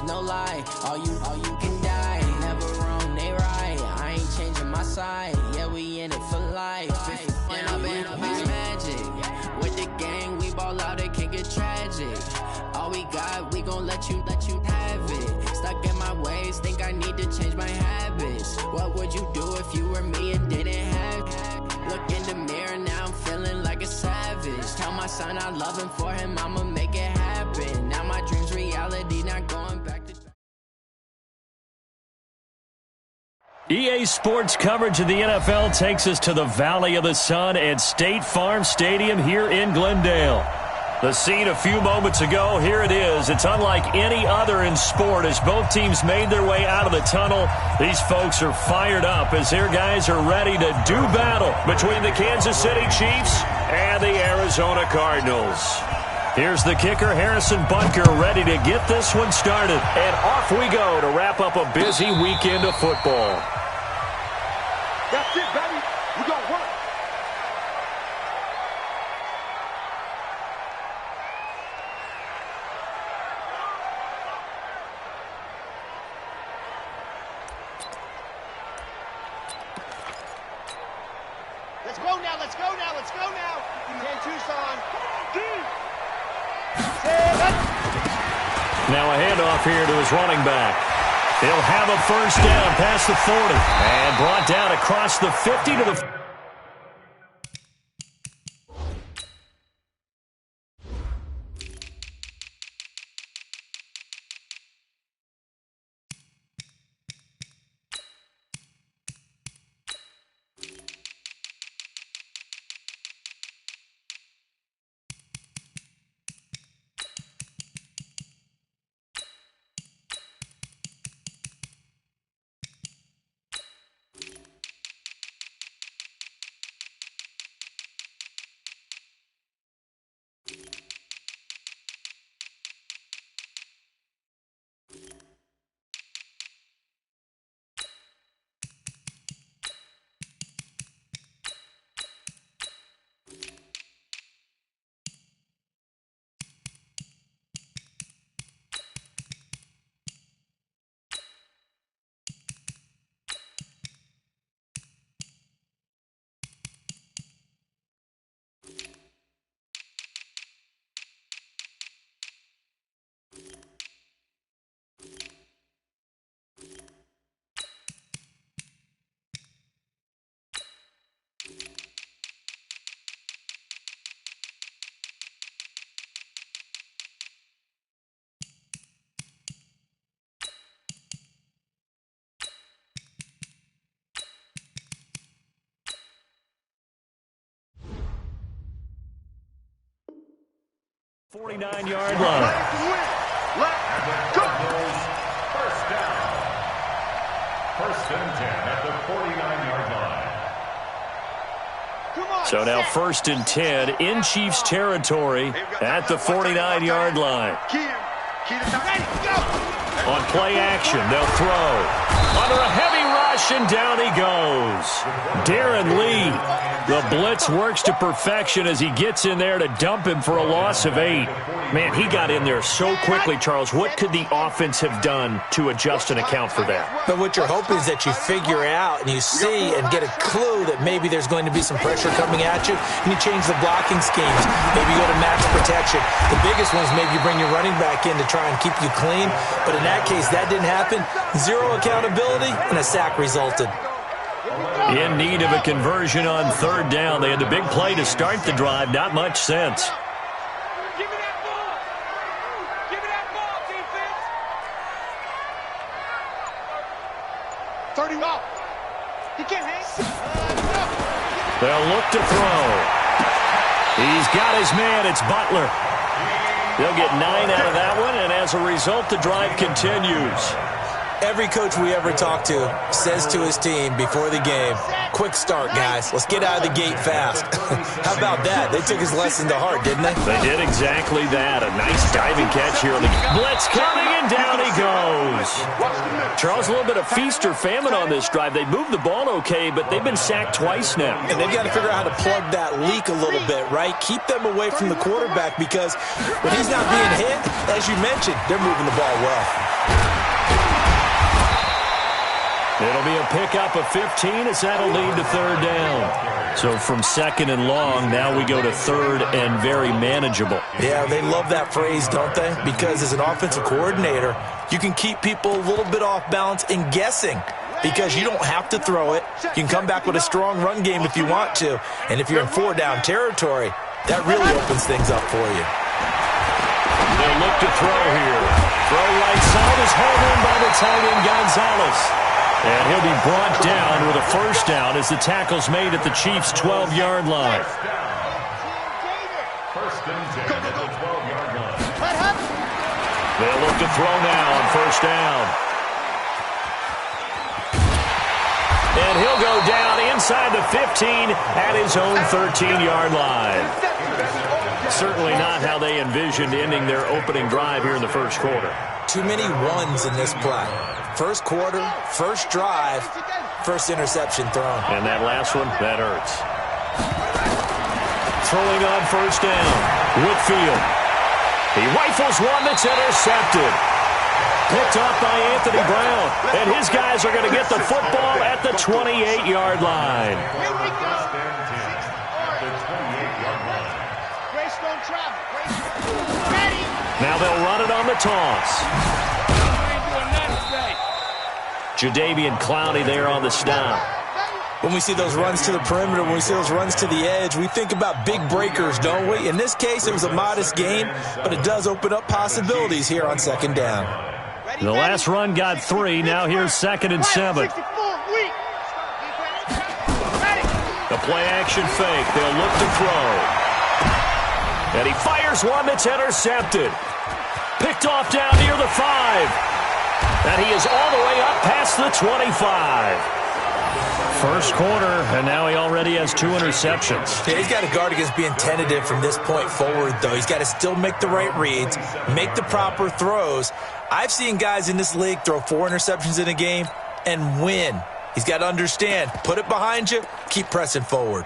no lie. All you can die. Never wrong, they right. I ain't changing my side. Yeah, we in it for life. And I've been magic. With the gang, we ball out, it can get tragic. All we got, we gon' let you have it. Stuck in my ways, think I need to change my habits. What would you do if you were me and didn't have it? Look in the mirror, now I'm feeling like a savage. Tell my son I love him, for him I'ma make it happen. Now my dream's reality, not going back to... EA Sports coverage of the NFL takes us to the Valley of the Sun at State Farm Stadium here in Glendale. The scene a few moments ago, here it is. It's unlike any other in sport as both teams made their way out of the tunnel. These folks are fired up as their guys are ready to do battle between the Kansas City Chiefs and the Arizona Cardinals. Here's the kicker, Harrison Butker, ready to get this one started. And off we go to wrap up a busy weekend of football. That's it, baby. We gonna work. Let's go now, let's go now, let's go now. 10 Tucson. Now a handoff here to his running back. He'll have a first down past the 40 and brought down across the 50 to the... .49-yard line. Let's go. First down. First and 10 at the 49-yard line. Come on. So now first and 10 in Chiefs territory at the 49-yard line. On play action, they'll throw. Under a heavy rush, and down he goes. Darren Lee, the blitz works to perfection as he gets in there to dump him for a loss of 8. Man, he got in there so quickly, Charles. What could the offense have done to adjust and account for that? But what you're hoping is that you figure out and you see and get a clue that maybe there's going to be some pressure coming at you, and you change the blocking schemes. Maybe you go to max protection. The biggest one is maybe you bring your running back in to try and keep you clean. But in that case, that didn't happen. Zero accountability, and a sack resulted. In need of a conversion on third down. They had the big play to start the drive. Not much sense. Give me that ball. Give me that ball, defense. 30 off. He can't hang. They'll look to throw. He's got his man. It's Butler. They'll get 9 out of that one, and as a result, the drive continues. Every coach we ever talk to says to his team before the game, quick start, guys. Let's get out of the gate fast. How about that? They took his lesson to heart, didn't they? They did exactly that. A nice diving catch here on the blitz coming, and down he goes. Charles, a little bit of feast or famine on this drive. They moved the ball okay, but they've been sacked twice now. And they've got to figure out how to plug that leak a little bit, right? Keep them away from the quarterback because when he's not being hit, as you mentioned, they're moving the ball well. It'll be a pickup of 15 as that'll lead to third down. So from second and long, now we go to third and very manageable. Yeah, they love that phrase, don't they? Because as an offensive coordinator, you can keep people a little bit off balance in guessing because you don't have to throw it. You can come back with a strong run game if you want to. And if you're in four-down territory, that really opens things up for you. They'll look to throw here. Throw right side is hauled in by the tight end Gonzalez. And he'll be brought down with a first down as the tackle's made at the Chiefs' 12-yard line. First and 10 at the 12-yard line. They'll look to throw now on first down. And he'll go down inside the 15 at his own 13-yard line. Certainly not how they envisioned ending their opening drive here in the first quarter. Too many ones in this play. First quarter, first drive, first interception thrown. And that last one, that hurts. Throwing on first down, Whitfield. He rifles one that's intercepted. Picked up by Anthony Brown. And his guys are going to get the football at the 28-yard line. Now they'll run it on the toss. Jadeveon Clowney there on the stop. When we see those runs to the perimeter, when we see those runs to the edge, we think about big breakers, don't we? In this case, it was a modest gain, but it does open up possibilities here on second down. The last run got 3. Now here's second and 7. The play action fake. They'll look to throw. And he fires one that's intercepted. Picked off down near the 5. And he is all the way up past the 25. First quarter, and now he already has 2 interceptions. Yeah, he's got to guard against being tentative from this point forward, though. He's got to still make the right reads, make the proper throws. I've seen guys in this league throw 4 interceptions in a game and win. He's got to understand, put it behind you, keep pressing forward.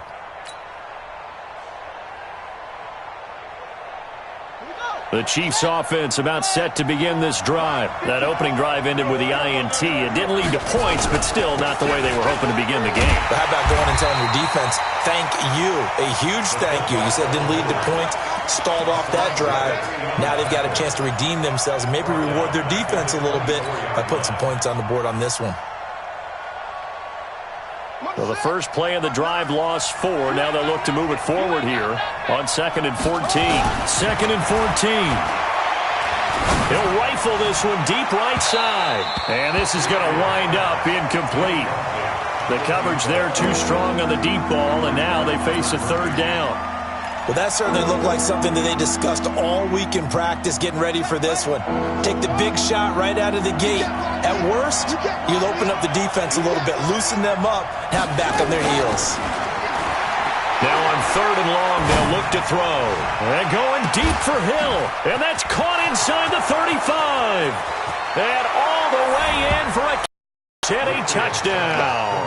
The Chiefs offense about set to begin this drive. That opening drive ended with the INT. It didn't lead to points, but still not the way they were hoping to begin the game. But how about going and telling your defense, thank you, a huge thank you. You said it didn't lead to points, stalled off that drive. Now they've got a chance to redeem themselves and maybe reward their defense a little bit by putting some points on the board on this one. Well, the first play of the drive lost 4. Now they'll look to move it forward here on second and 14. Second and 14. He'll rifle this one deep right side. And this is going to wind up incomplete. The coverage there too strong on the deep ball, and now they face a third down. Well, that certainly looked like something that they discussed all week in practice getting ready for this one. Take the big shot right out of the gate. At worst, you'll open up the defense a little bit, loosen them up, have them back on their heels. Now on third and long, they'll look to throw. And going deep for Hill. And that's caught inside the 35. And all the way in for a Teddy touchdown.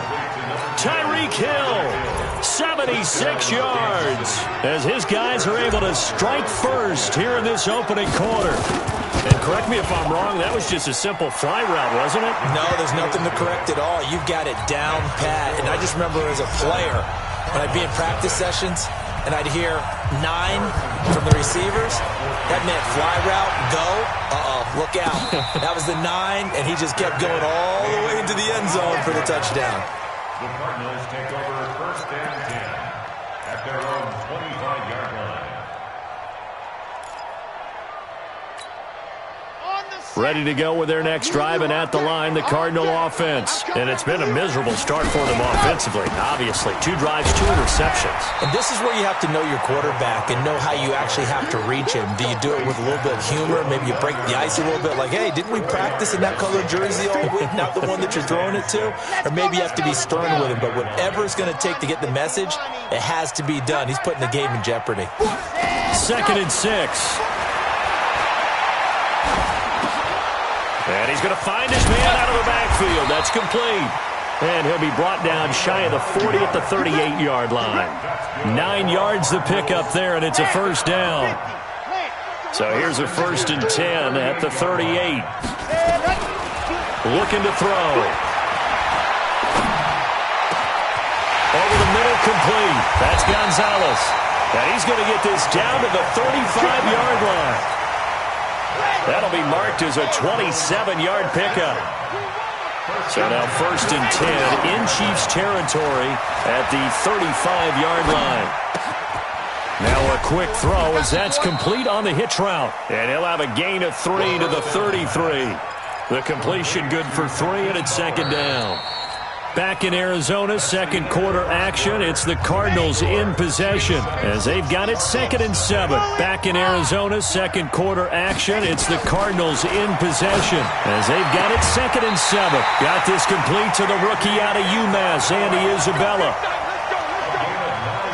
Tyreek Hill, 76 yards, as his guys are able to strike first here in this opening quarter. And correct me if I'm wrong, that was just a simple fly route, wasn't it? No, there's nothing to correct at all. You've got it down pat. And I just remember as a player, when I'd be in practice sessions and I'd hear 9 from the receivers, that meant fly route, go, look out. That was the 9, and he just kept going all the way into the end zone for the touchdown. The Cardinals take over first and 10 at their own 25-yard line. Ready to go with their next drive, and at the line, the Cardinal offense. And it's been a miserable start for them offensively. Obviously, 2 drives, 2 interceptions. And this is where you have to know your quarterback and know how you actually have to reach him. Do you do it with a little bit of humor? Maybe you break the ice a little bit like, hey, didn't we practice in that color jersey all week, not the one that you're throwing it to? Or maybe you have to be stern with him. But whatever it's going to take to get the message, it has to be done. He's putting the game in jeopardy. Second and 6. And he's going to find his man out of the backfield. That's complete. And he'll be brought down shy of the 40 at the 38-yard line. 9 yards the pickup there, and it's a first down. So here's a first and 10 at the 38. looking to throw. Over the middle, complete. That's Gonzalez. And he's going to get this down to the 35-yard line. That'll be marked as a 27-yard pickup. So now 1st and 10 in Chiefs territory at the 35-yard line. Now a quick throw as that's complete on the hitch route. And he'll have a gain of 3 to the 33. The completion good for 3, and it's 2nd down. Back in Arizona, second quarter action. It's the Cardinals in possession as they've got it 2nd and 7. Back in Arizona, second quarter action. It's the Cardinals in possession as they've got it 2nd and 7. Got this complete to the rookie out of UMass, Andy Isabella.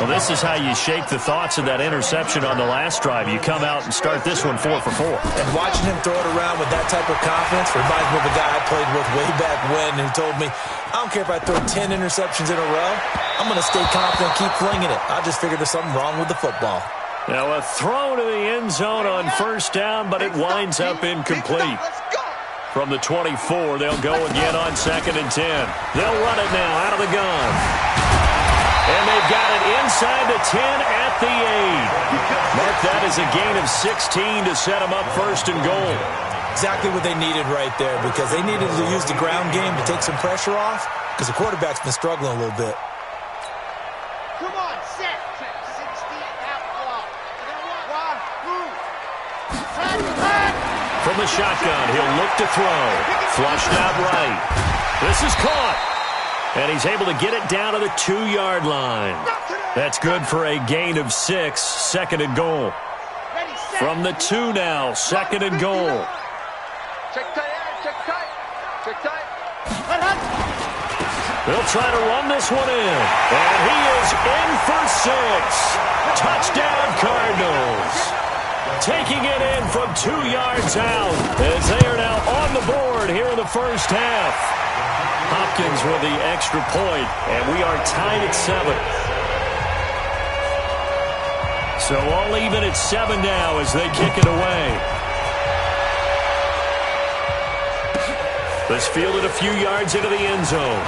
Well, this is how you shake the thoughts of that interception on the last drive. You come out and start this one 4 for 4. And watching him throw it around with that type of confidence reminds me of a guy I played with way back when who told me, I don't care if I throw 10 interceptions in a row. I'm going to stay confident, keep flinging it. I just figured there's something wrong with the football. Now a throw to the end zone on 1st down, but it winds up incomplete. From the 24, they'll go again on 2nd and 10. They'll run it now out of the gun. And they've got it inside the 10 at the 8. Mark that as a gain of 16 to set them up 1st and goal. Exactly what they needed right there, because they needed to use the ground game to take some pressure off, because the quarterback's been struggling a little bit. Come on, set. 60 out block. From the shotgun, he'll look to throw. Flushed out right. This is caught. And he's able to get it down to the 2-yard line. That's good for a gain of 6, 2nd and goal. From the 2 now, 2nd and goal. Check tight. They'll try to run this one in. And he is in for 6. Touchdown, Cardinals. Taking it in from 2 yards out as they are now on the board here in the first half. Hopkins with the extra point, and we are tied at 7. So all even at 7 now as they kick it away. Let's field it a few yards into the end zone.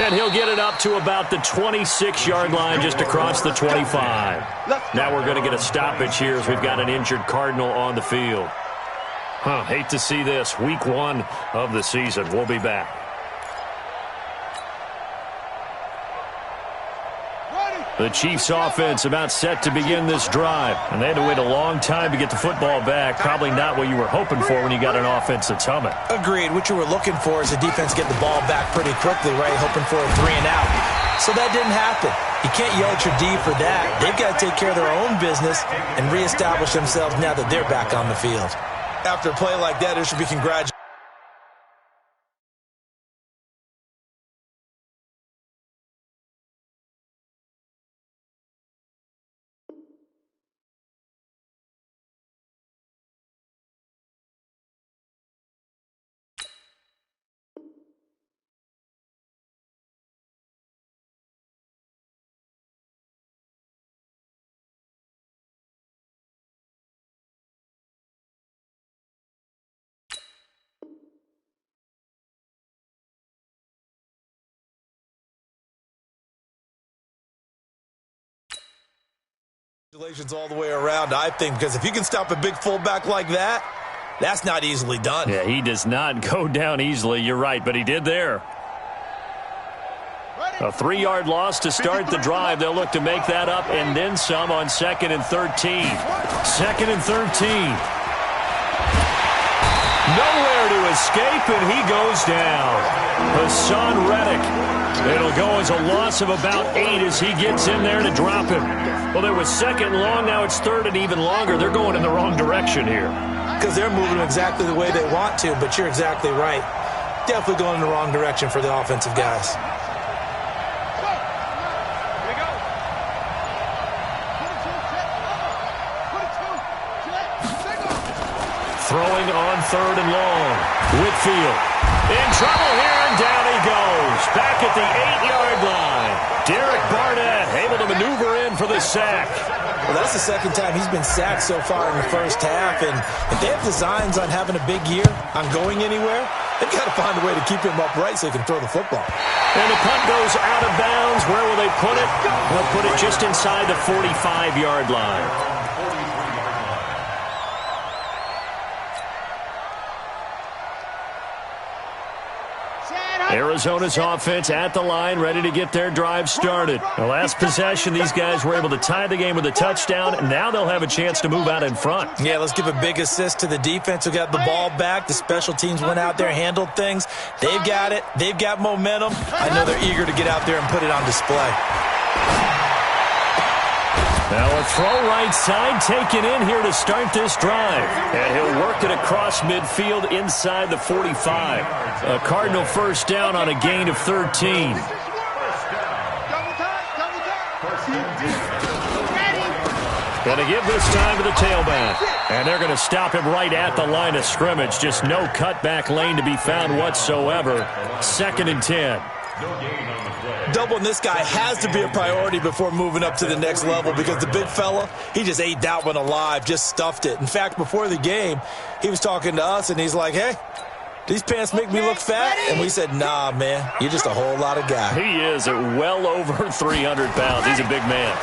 And he'll get it up to about the 26-yard line just across the 25. Now we're going to get a stoppage here as we've got an injured Cardinal on the field. Hate to see this. Week 1 of the season. We'll be back. The Chiefs offense about set to begin this drive. And they had to wait a long time to get the football back. Probably not what you were hoping for when you got an offense that's humming. Agreed. What you were looking for is the defense get the ball back pretty quickly, right? Hoping for a 3 and out. So that didn't happen. You can't yell at your D for that. They've got to take care of their own business and reestablish themselves now that they're back on the field. After a play like that, there should be congratulations. Congratulations all the way around, I think, because if you can stop a big fullback like that, that's not easily done. Yeah, he does not go down easily. You're right, but he did there. A 3-yard loss to start the drive. They'll look to make that up and then some on 2nd and 13. 2nd and 13. Nowhere to escape, and he goes down. Hassan Reddick. It'll go as a loss of about 8 as he gets in there to drop him. Well, there was 2nd and long. Now it's 3rd and even longer. They're going in the wrong direction here. Because they're moving exactly the way they want to, but you're exactly right. Definitely going in the wrong direction for the offensive guys. Throwing on 3rd and long. Whitfield in trouble here, and down he goes. Back at the 8-yard line. Derek Barnett able to maneuver in for the sack. Well, that's the second time he's been sacked so far in the first half, and if they have designs on having a big year, on going anywhere, they've got to find a way to keep him upright so he can throw the football. And the punt goes out of bounds. Where will they put it? They'll put it just inside the 45-yard line. Arizona's offense at the line, ready to get their drive started. The last possession, these guys were able to tie the game with a touchdown, and now they'll have a chance to move out in front. Yeah, let's give a big assist to the defense who got the ball back. The special teams went out there, handled things. They've got it. They've got momentum. I know they're eager to get out there and put it on display. Now a throw right side taken in here to start this drive. And he'll work it across midfield inside the 45. A Cardinal first down on a gain of 13. Going to give this time to the tailback. And they're going to stop him right at the line of scrimmage. Just no cutback lane to be found whatsoever. 2nd and 10. Doubling this guy has to be a priority before moving up to the next level because the big fella, he just ate that one alive, just stuffed it. In fact, before the game, he was talking to us, and he's like, hey, these pants make me look fat? And we said, nah, man, you're just a whole lot of guy. He is at well over 300 pounds. He's a big man.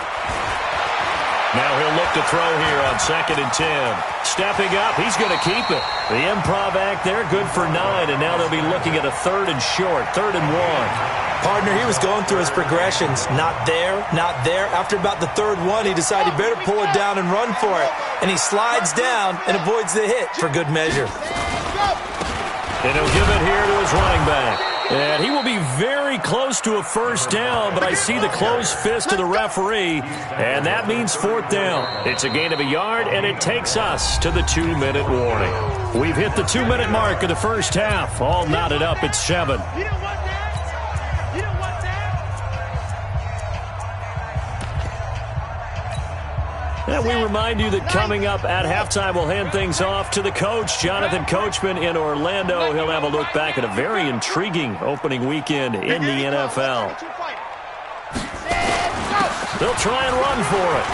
Now he'll look to throw here on 2nd and 10. Stepping up, he's going to keep it. The improv act there, good for 9, and now they'll be looking at a 3rd and short, 3rd and 1. Partner, he was going through his progressions. Not there, not there. After about the 3rd one, he decided he better pull it down and run for it. And he slides down and avoids the hit for good measure. And he'll give it here to his running back. And he will be very close to a first down, but I see the closed fist of the referee, and that means 4th down. It's a gain of a yard, and it takes us to the 2-minute warning. We've hit the 2-minute mark of the first half. All knotted up at 7. And we remind you that coming up at halftime, we'll hand things off to the coach, Jonathan Coachman in Orlando. He'll have a look back at a very intriguing opening weekend in the NFL. They'll try and run for it.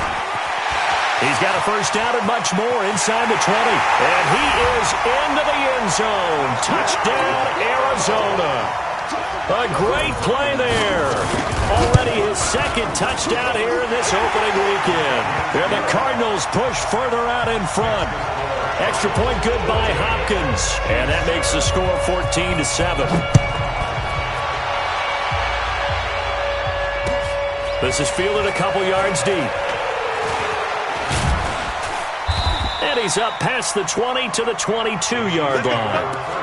He's got a first down and much more inside the 20. And he is into the end zone. Touchdown, Arizona. A great play there. Already his 2nd touchdown here in this opening weekend. And the Cardinals push further out in front. Extra point good by Hopkins. And that makes the score 14-7. This is fielded a couple yards deep. And he's up past the 20 to the 22-yard line.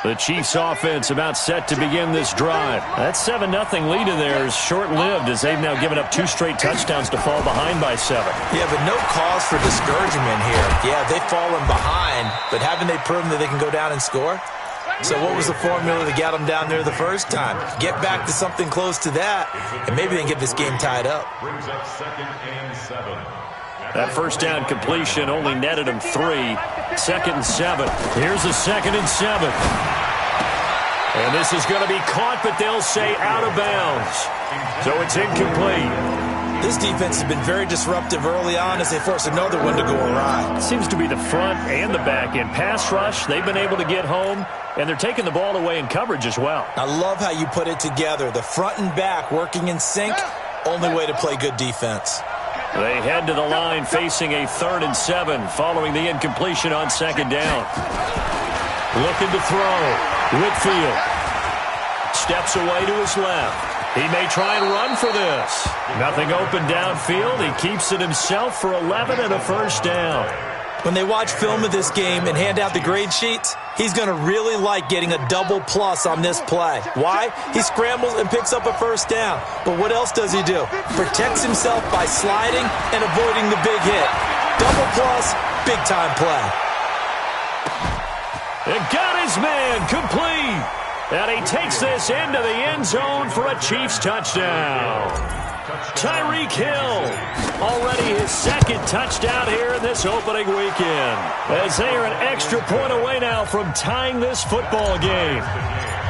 The Chiefs' offense about set to begin this drive. That 7-0 lead of theirs short-lived as they've now given up 2 straight touchdowns to fall behind by 7. Yeah, but no cause for discouragement here. Yeah, they've fallen behind, but haven't they proven that they can go down and score? So what was the formula that got them down there the first time? Get back to something close to that, and maybe they can get this game tied up. Brings up 2nd and 7. That first down completion only netted him 3. 2nd and 7. Here's a 2nd and 7. And this is going to be caught, but they'll say out of bounds. So it's incomplete. This defense has been very disruptive early on as they force another one to go awry. It seems to be the front and the back end. Pass rush, they've been able to get home, and they're taking the ball away in coverage as well. I love how you put it together. The front and back working in sync, only way to play good defense. They head to the line facing a 3rd and 7 following the incompletion on 2nd down. Looking to throw. Whitfield steps away to his left. He may try and run for this. Nothing open downfield. He keeps it himself for 11 and a first down. When they watch film of this game and hand out the grade sheets, he's going to really like getting a double plus on this play. Why? He scrambles and picks up a first down. But what else does he do? Protects himself by sliding and avoiding the big hit. Double plus, big-time play. And got his man complete. And he takes this into the end zone for a Chiefs touchdown. Tyreek Hill, already his second touchdown here in this opening weekend, as they are an extra point away now from tying this football game.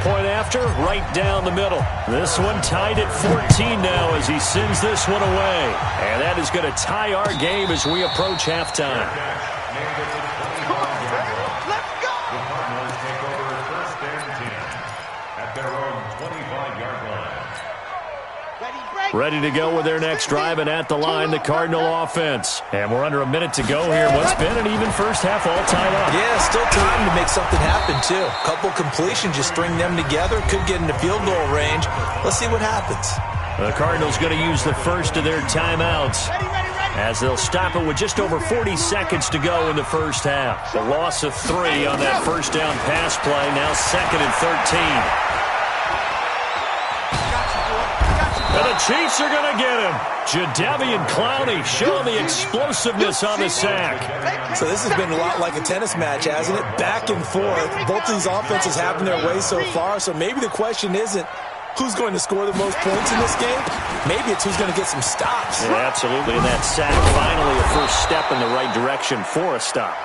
Point after, right down the middle. This one tied at 14 now as he sends this one away. And that is going to tie our game as we approach halftime. Let's go! The Cardinals take over first and 10 at their own 25-yard line. Ready to go with their next drive, and at the line, the Cardinal offense. And we're under a minute to go here. What's been an even first half all tied up? Yeah, still time to make something happen, too. Couple completions, just string them together. Could get into field goal range. Let's see what happens. The Cardinals going to use the first of their timeouts, as they'll stop it with just over 40 seconds to go in the first half. The loss of 3 on that first down pass play, now 2nd and 13. And the Chiefs are going to get him. Jadeveon Clowney showing the explosiveness on the sack. So this has been a lot like a tennis match, hasn't it? Back and forth. Both of these offenses having their way so far. So maybe the question isn't who's going to score the most points in this game. Maybe it's who's going to get some stops. Yeah, absolutely. And that sack finally a first step in the right direction for a stop.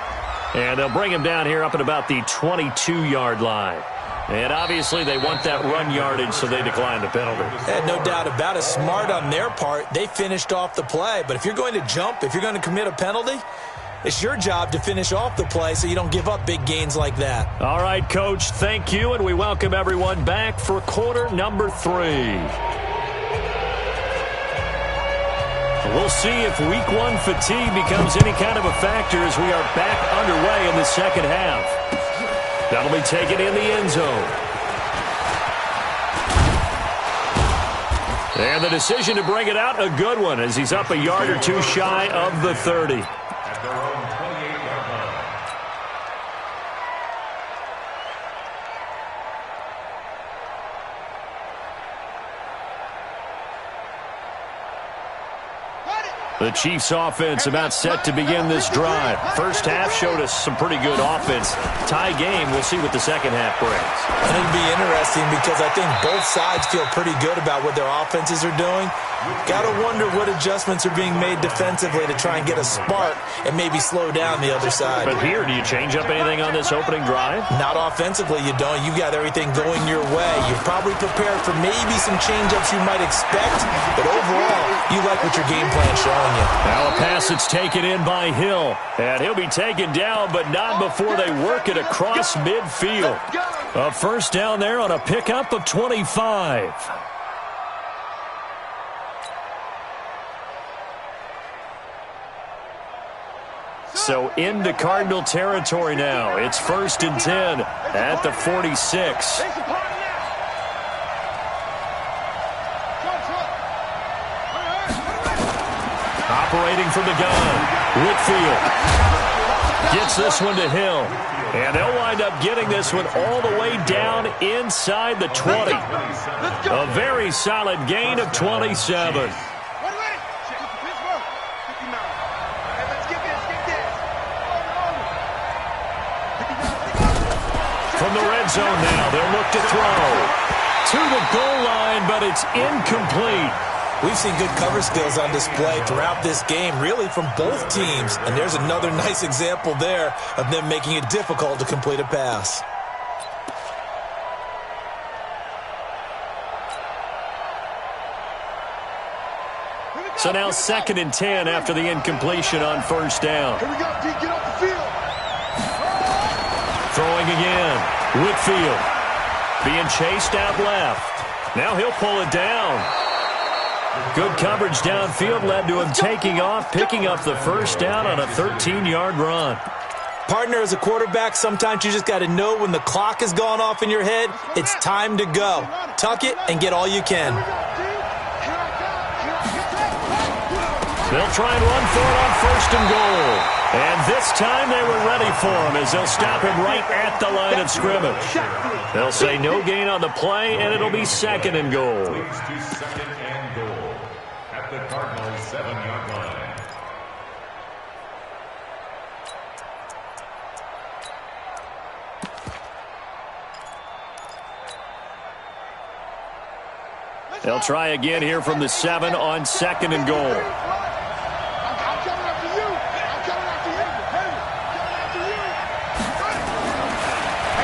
And they'll bring him down here up at about the 22-yard line. And obviously they want that run yardage, so they decline the penalty. No doubt about it. Smart on their part. They finished off the play. But if you're going to jump, if you're going to commit a penalty, it's your job to finish off the play so you don't give up big gains like that. All right, Coach, thank you, and we welcome everyone back for quarter number 3. We'll see if week 1 fatigue becomes any kind of a factor as we are back underway in the second half. That'll be taken in the end zone. And the decision to bring it out, a good one, as he's up a yard or two shy of the 30. At their own 28-yard line. The Chiefs offense about set to begin this drive. First half showed us some pretty good offense. Tie game, we'll see what the second half brings. And it'll be interesting because I think both sides feel pretty good about what their offenses are doing. Got to wonder what adjustments are being made defensively to try and get a spark and maybe slow down the other side. But here, do you change up anything on this opening drive? Not offensively, you don't. You've got everything going your way. You're probably prepared for maybe some change-ups you might expect, but overall, you like what your game plan's showing you. Now a pass that's taken in by Hill, and he'll be taken down, but not before they work it across midfield. A first down there on a pickup of 25. So into Cardinal territory now. It's 1st and 10 at the 46. Operating from the gun, Whitfield gets this one to Hill. And they'll wind up getting this one all the way down inside the 20. A very solid gain of 27. From the red zone now, they'll look to throw. To the goal line, but it's incomplete. We've seen good cover skills on display throughout this game, really from both teams. And there's another nice example there of them making it difficult to complete a pass. So now 2nd and 10 after the incompletion on first down. Here we go, D, get off the field. Throwing again. Whitfield being chased out left. Now he'll pull it down. Good coverage downfield led to him taking off, picking up the first down on a 13-yard run. Partner, as a quarterback, sometimes you just got to know when the clock has gone off in your head, it's time to go. Tuck it and get all you can. They'll try and run for it on 1st and goal. And this time they were ready for him as they'll stop him right at the line of scrimmage. They'll say no gain on the play, and it'll be 2nd and goal. Leads to 2nd and goal at the Cardinals' 7-yard line. They'll try again here from the 7 on 2nd and goal.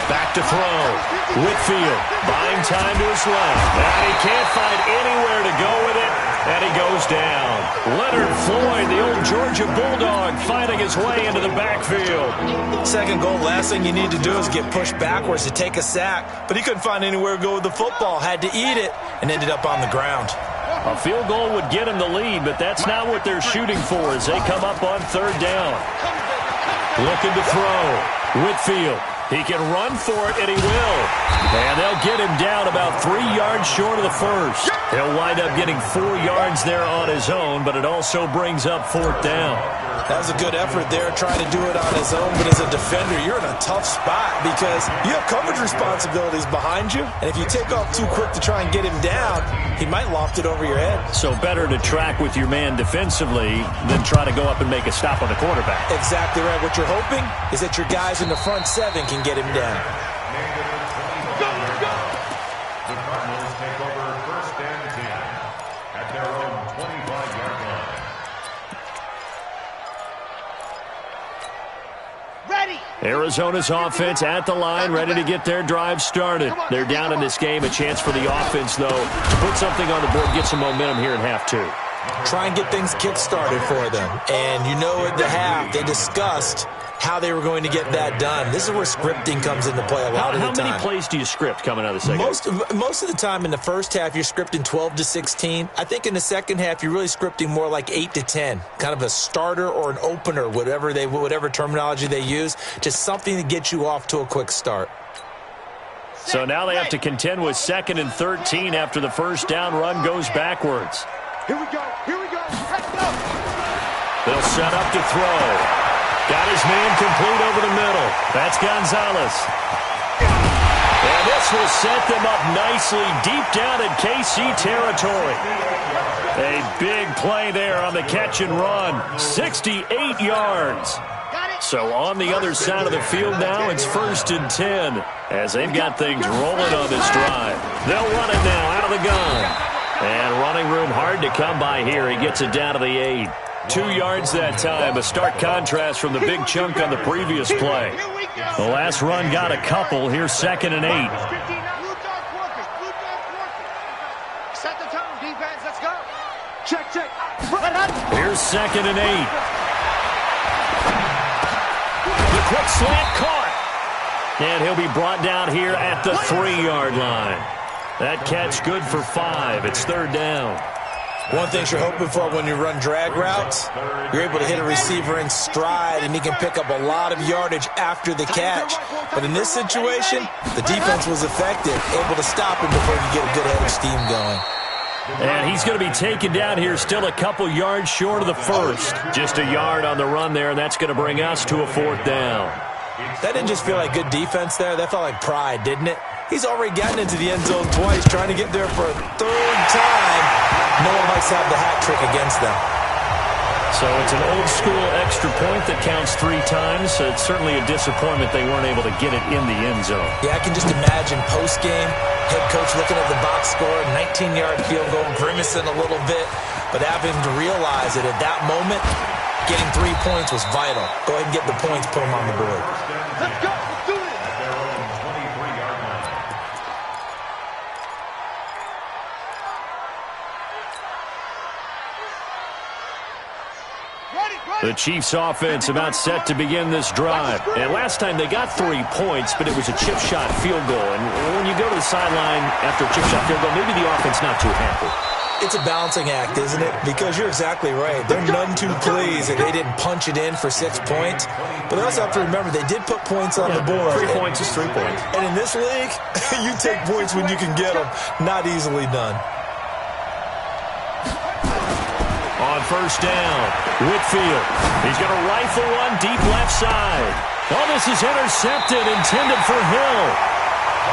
Back to throw. Whitfield buying time to his left. And he can't find anywhere to go with it. And he goes down. Leonard Floyd, the old Georgia Bulldog, finding his way into the backfield. Second goal, last thing you need to do is get pushed backwards to take a sack. But he couldn't find anywhere to go with the football. Had to eat it and ended up on the ground. A field goal would get him the lead, but that's not what they're shooting for as they come up on 3rd down. Looking to throw. Whitfield. He can run for it, and he will. And they'll get him down about 3 yards short of the first. He'll wind up getting 4 yards there on his own, but it also brings up 4th down. That was a good effort there, trying to do it on his own. But as a defender, you're in a tough spot because you have coverage responsibilities behind you. And if you take off too quick to try and get him down, he might loft it over your head. So better to track with your man defensively than try to go up and make a stop on the quarterback. Exactly right. What you're hoping is that your guys in the front 7 can get him down. The Cardinals take over 1st and 10 at their own 25-yard line. Ready. Arizona's offense at the line, ready to get their drive started. They're down in this game. A chance for the offense, though, to put something on the board, get some momentum here in half 2. Try and get things kick-started for them. And you know at the half, they discussed how they were going to get that done. This is where scripting comes into play a lot of the time. How many plays do you script coming out of the second? Most of the time in the first half, you're scripting 12 to 16. I think in the second half, you're really scripting more like 8 to 10. Kind of a starter or an opener, whatever terminology they use. Just something to get you off to a quick start. So now they have to contend with 2nd and 13 after the first down run goes backwards. Here we go. Let's go. They'll set up to throw. Got his man complete over the middle. That's Gonzalez. And this will set them up nicely deep down in KC territory. A big play there on the catch and run. 68 yards. So on the other side of the field now, it's 1st and 10 as they've got things rolling on this drive. They'll run it now out of the gun. And running room hard to come by here. He gets it down to the 8. 2 yards that time. A stark contrast from the big chunk on the previous play. The last run got a couple. Here's 2nd and 8. Set the tone, defense. Let's go. Check. Here's 2nd and 8. The quick slant caught. And he'll be brought down here at the 3-yard line. That catch good for 5. It's 3rd down. One thing you're hoping for when you run drag routes, you're able to hit a receiver in stride, and he can pick up a lot of yardage after the catch. But in this situation, the defense was effective, able to stop him before you get a good head of steam going. And he's going to be taken down here still a couple yards short of the first. Just a yard on the run there, and that's going to bring us to a 4th down. That didn't just feel like good defense there. That felt like pride, didn't it? He's already gotten into the end zone twice, trying to get there for a 3rd time. No one likes to have the hat trick against them. So it's an old-school extra point that counts 3 times. So it's certainly a disappointment they weren't able to get it in the end zone. Yeah, I can just imagine post-game, head coach looking at the box score, 19-yard field goal, grimacing a little bit, but having to realize that at that moment, getting 3 points was vital. Go ahead and get the points, put them on the board. Let's go. Let's do it. At their own 23-yard line. The Chiefs offense about set to begin this drive. And last time they got 3 points, but it was a chip shot field goal. And when you go to the sideline after a chip shot field goal, maybe the offense not too happy. It's a balancing act, isn't it? Because you're exactly right. They're none too pleased that they didn't punch it in for 6 points. But they also have to remember they did put points on the board. 3 points is 3 points. And in this league, you take points when you can get them. Not easily done. On first down, Whitfield. He's going to rifle one deep left side. Oh, this is intercepted, intended for Hill.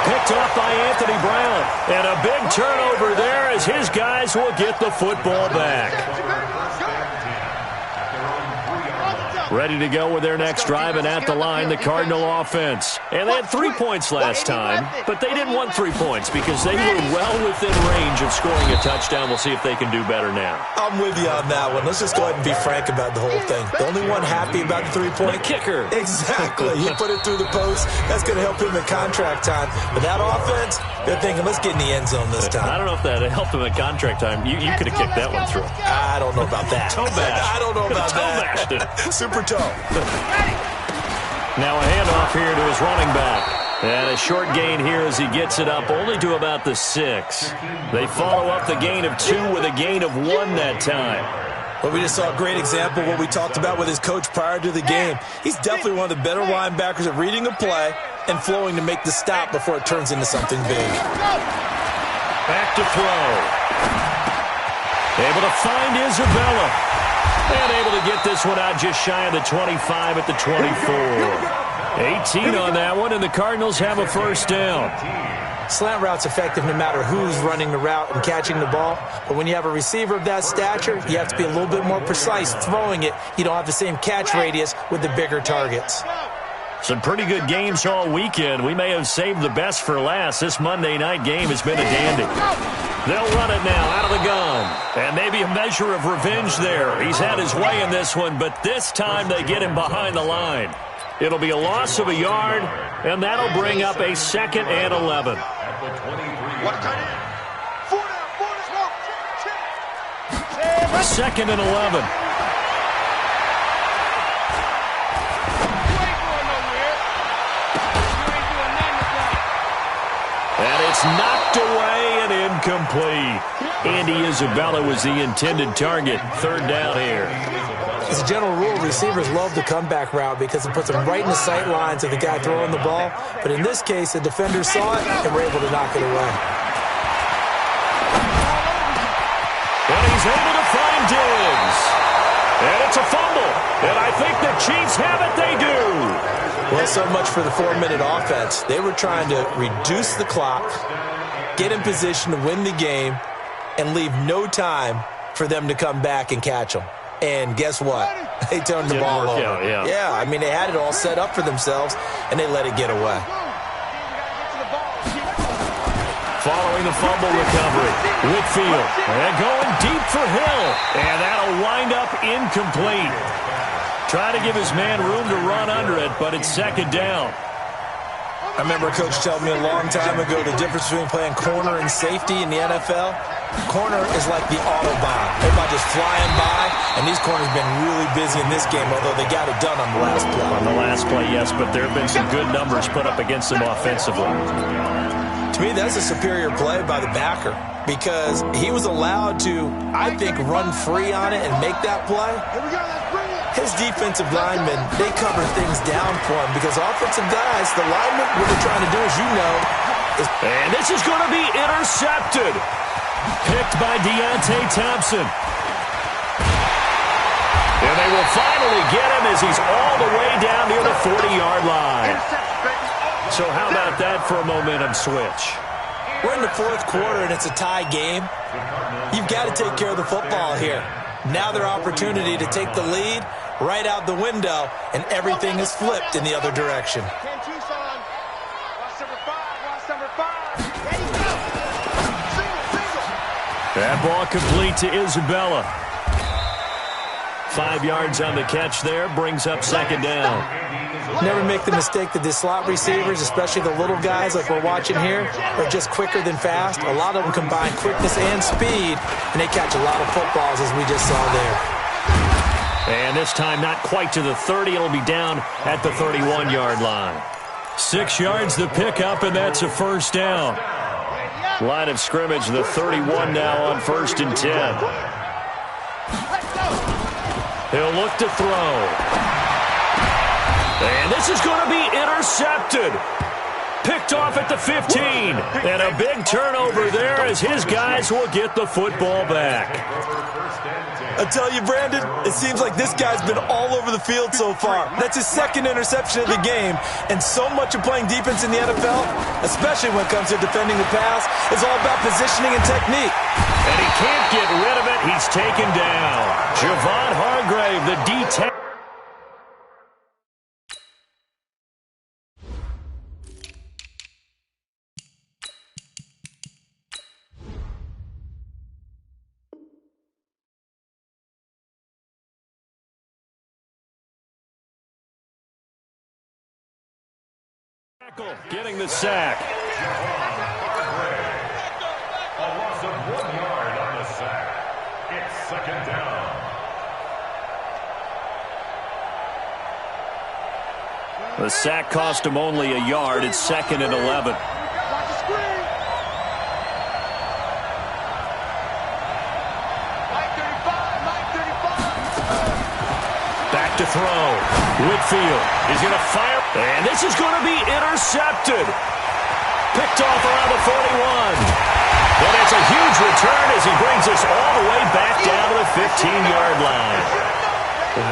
Picked off by Anthony Brown. And a big turnover there as his guys will get the football back. Ready to go with their next drive, and at the line, the Cardinal offense. And they had 3 points last time, but they didn't want 3 points because they were well within range of scoring a touchdown. We'll see if they can do better now. I'm with you on that one. Let's just go ahead and be frank about the whole thing. The only one happy about the 3-point. The kicker. Exactly. You put it through the post. That's going to help him in contract time. But that offense, they're thinking, let's get in the end zone this time. I don't know if that helped him in contract time. You could have kicked that one through. I don't know about that. Toe bash. I don't know about that. Super toe. Now a handoff here to his running back. And a short gain here as he gets it up only to about the 6. They follow up the gain of 2 with a gain of 1 that time. Well, we just saw a great example of what we talked about with his coach prior to the game. He's definitely one of the better linebackers at reading a play and flowing to make the stop before it turns into something big. Back to throw. Able to find Isabella. And able to get this one out just shy of the 25 at the 24. 18 on that one, and the Cardinals have a first down. Slant route's effective no matter who's running the route and catching the ball. But when you have a receiver of that stature, you have to be a little bit more precise throwing it. You don't have the same catch radius with the bigger targets. Some pretty good games all weekend. We may have saved the best for last. This Monday night game has been a dandy. They'll run it now out of the gun. And maybe a measure of revenge there. He's had his way in this one, but this time they get him behind the line. It'll be a loss of a yard, and that'll bring up a 2nd and 11. Second and 11. And it's knocked away and incomplete. Andy Isabella was the intended target. 3rd down here. As a general rule, receivers love the comeback route because it puts them right in the sight lines of the guy throwing the ball. But in this case, the defenders saw it and were able to knock it away. And he's able to find Diggs. And it's a fumble. And I think the Chiefs have it. They do. Well, so much for the 4-minute offense. They were trying to reduce the clock, get in position to win the game, and leave no time for them to come back and catch them. And guess what? They turned the ball over. Yeah, I mean, they had it all set up for themselves, and they let it get away. Following the fumble recovery, Whitfield, and going deep for Hill. And that'll wind up incomplete. Trying to give his man room to run under it, but it's 2nd down. I remember a coach telling me a long time ago the difference between playing corner and safety in the NFL. Corner is like the Autobahn. Everybody just flying by, and these corners have been really busy in this game, although they got it done on the last play. On the last play, yes, but there have been some good numbers put up against them offensively. To me, that's a superior play by the backer because he was allowed to, I think, run free on it and make that play. His defensive linemen, they cover things down for him because offensive guys, the linemen, what they're trying to do, as you know, is... And this is going to be intercepted. Picked by Deontay Thompson. And they will finally get him as he's all the way down near the 40-yard line. So how about that for a momentum switch? We're in the 4th quarter, and it's a tie game. You've got to take care of the football here. Now their opportunity to take the lead right out the window, and everything is flipped in the other direction. That ball complete to Isabella. 5 yards on the catch there, brings up 2nd down. Never make the mistake that the slot receivers, especially the little guys like we're watching here, are just quicker than fast. A lot of them combine quickness and speed, and they catch a lot of footballs, as we just saw there. And this time not quite to the 30. It'll be down at the 31-yard line. 6 yards the pickup, and that's a first down. Line of scrimmage, the 31 now on 1st and 10. He'll look to throw. And this is going to be intercepted. Picked off at the 15. And a big turnover there as his guys will get the football back. I tell you, Brandon, it seems like this guy's been all over the field so far. That's his 2nd interception of the game. And so much of playing defense in the NFL, especially when it comes to defending the pass, is all about positioning and technique. And he can't get rid of it. He's taken down. Javon Hargrave, the D-tackle. tackle, getting the sack. A loss of 1 yard on the sack. It's second down. The sack cost him only a yard. It's 2nd and 11. Back to throw. Whitfield is going to fire. And this is going to be intercepted. Picked off around the 41. And it's a huge return as he brings us all the way back down to the 15-yard line.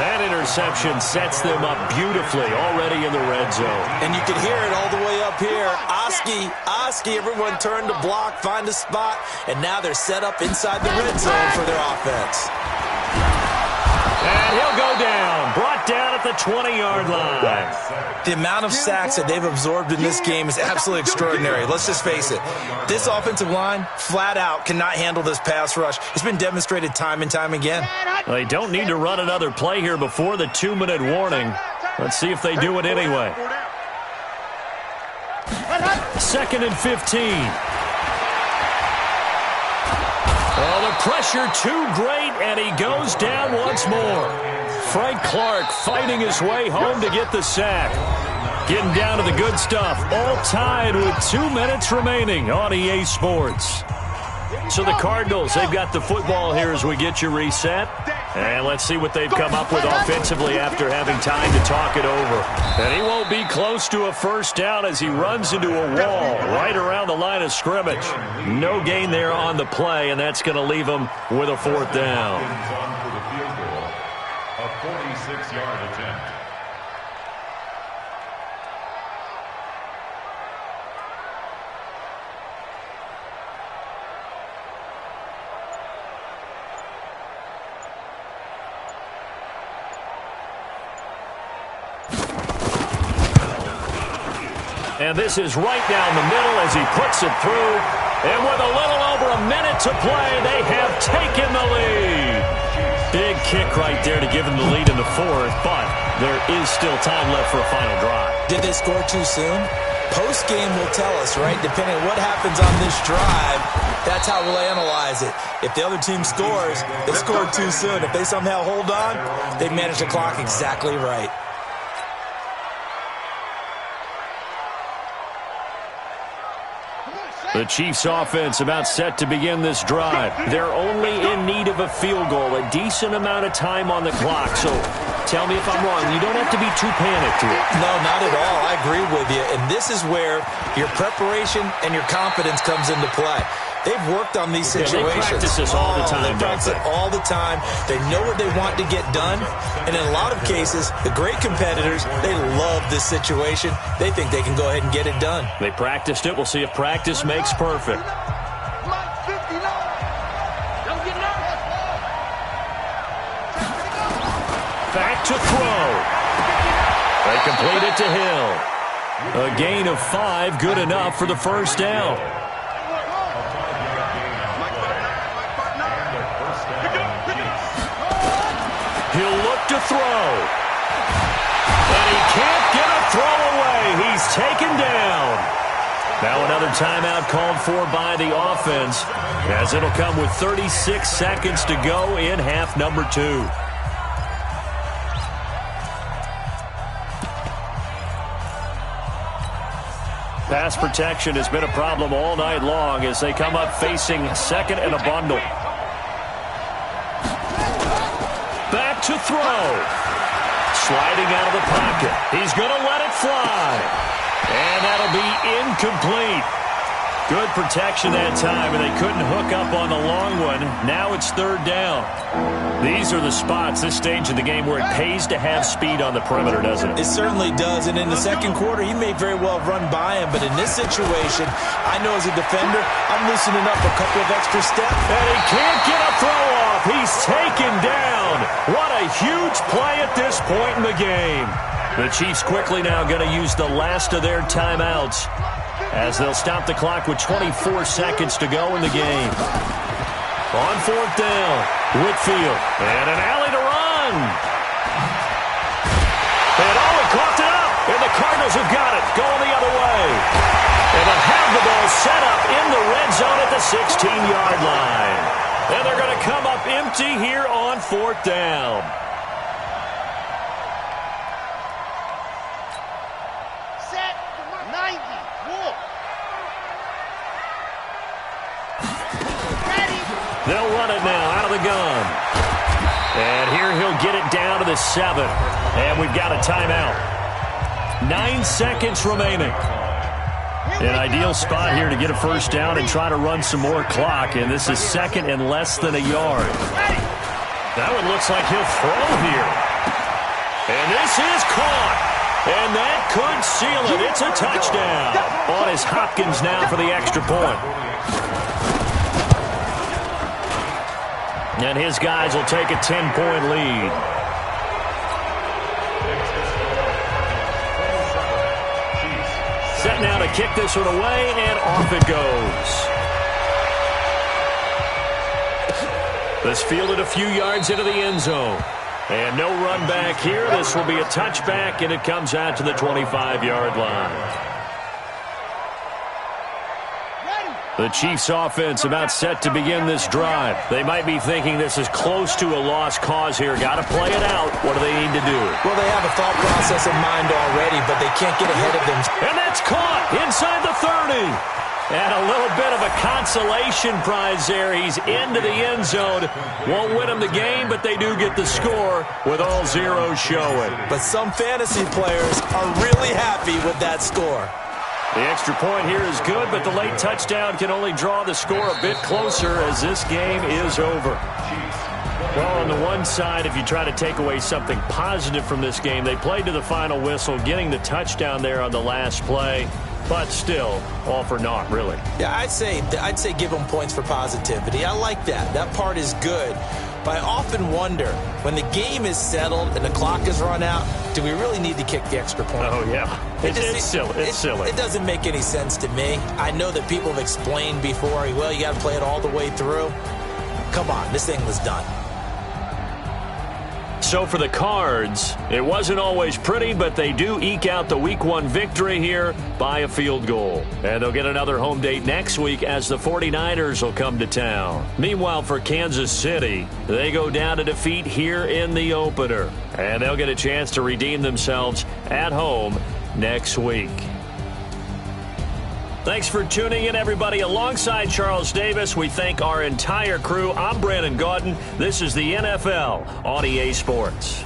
That interception sets them up beautifully already in the red zone. And you can hear it all the way up here. Oski, everyone turned to block, find a spot, and now they're set up inside the red zone for their offense. And he'll go down, brought down at the 20-yard line. The amount of sacks that they've absorbed in this game is absolutely extraordinary. Let's just face it. This offensive line, flat out, cannot handle this pass rush. It's been demonstrated time and time again. They don't need to run another play here before the 2-minute warning. Let's see if they do it anyway. 2nd and 15. Oh, the pressure too great, and he goes down once more. Frank Clark fighting his way home to get the sack. Getting down to the good stuff. All tied with 2 minutes remaining on EA Sports. So the Cardinals, they've got the football here as we get you reset. And let's see what they've come up with offensively after having time to talk it over. And he won't be close to a first down as he runs into a wall right around the line of scrimmage. No gain there on the play, and that's going to leave him with a 4th down. For the field goal, a 46-yard attempt. And this is right down the middle as he puts it through. And with a little over a minute to play, they have taken the lead. Big kick right there to give them the lead in the 4th, but there is still time left for a final drive. Did they score too soon? Post-game will tell us, right? Depending on what happens on this drive, that's how we'll analyze it. If the other team scores, they scored too soon. If they somehow hold on, they manage the clock exactly right. The Chiefs offense about set to begin this drive. They're only in need of a field goal, a decent amount of time on the clock. So tell me if I'm wrong. You don't have to be too panicked here. No, not at all. I agree with you. And this is where your preparation and your confidence comes into play. They've worked on these situations. They practice this all the time. They practice it all the time. They know what they want to get done. And in a lot of cases, the great competitors, they love this situation. They think they can go ahead and get it done. They practiced it. We'll see if practice makes perfect. Back to throw. They complete it to Hill. A gain of 5, good enough for the first down. He'll look to throw. And he can't get a throw away. He's taken down. Now another timeout called for by the offense, as it'll come with 36 seconds to go in half number 2. Pass protection has been a problem all night long as they come up facing 2nd and a bundle. Back to throw. Sliding out of the pocket. He's going to let it fly. And that'll be incomplete. Good protection that time, and they couldn't hook up on the long one. Now it's 3rd down. These are the spots, this stage of the game, where it pays to have speed on the perimeter, doesn't it? It certainly does, and in the second quarter, he may very well run by him, but in this situation, I know as a defender, I'm loosening up a couple of extra steps. And he can't get a throw off. He's taken down. What a huge play at this point in the game. The Chiefs quickly now going to use the last of their timeouts as they'll stop the clock with 24 seconds to go in the game. On 4th down, Whitfield, and an alley to run. And he coughed it up, and the Cardinals have got it, going the other way. empty here on 4th down. Set. 90. Walk. Ready. They'll run it now out of the gun. And here he'll get it down to the 7. And we've got a timeout. 9 seconds remaining. An ideal spot here to get a first down and try to run some more clock. And this is 2nd and less than a yard. That one looks like he'll throw here. And this is caught. And that could seal it. It's a touchdown. On is Hopkins now for the extra point. And his guys will take a 10-point lead. Set now to kick this one away, and off it goes. This fielded a few yards into the end zone. And no run back here. This will be a touchback, and it comes out to the 25-yard line. The Chiefs' offense about set to begin this drive. They might be thinking this is close to a lost cause here. Got to play it out. What do they need to do? Well, they have a thought process in mind already, but they can't get ahead of them. And that's caught inside the 30. And a little bit of a consolation prize there. He's into the end zone. Won't win them the game, but they do get the score with all zeros showing. But some fantasy players are really happy with that score. The extra point here is good, but the late touchdown can only draw the score a bit closer as this game is over. Well, on the one side, if you try to take away something positive from this game, they played to the final whistle, getting the touchdown there on the last play. But still, all for naught, really. Yeah, I'd say give them points for positivity. I like that. That part is good. But I often wonder, when the game is settled and the clock is run out, do we really need to kick the extra point? Oh, yeah. It's silly. It's silly. It doesn't make any sense to me. I know that people have explained before, well, you got to play it all the way through. Come on, this thing was done. So for the Cards, it wasn't always pretty, but they do eke out the Week 1 victory here by a field goal. And they'll get another home date next week as the 49ers will come to town. Meanwhile, for Kansas City, they go down to defeat here in the opener. And they'll get a chance to redeem themselves at home next week. Thanks for tuning in, everybody. Alongside Charles Davis, we thank our entire crew. I'm Brandon Gaudin. This is the NFL on EA Sports.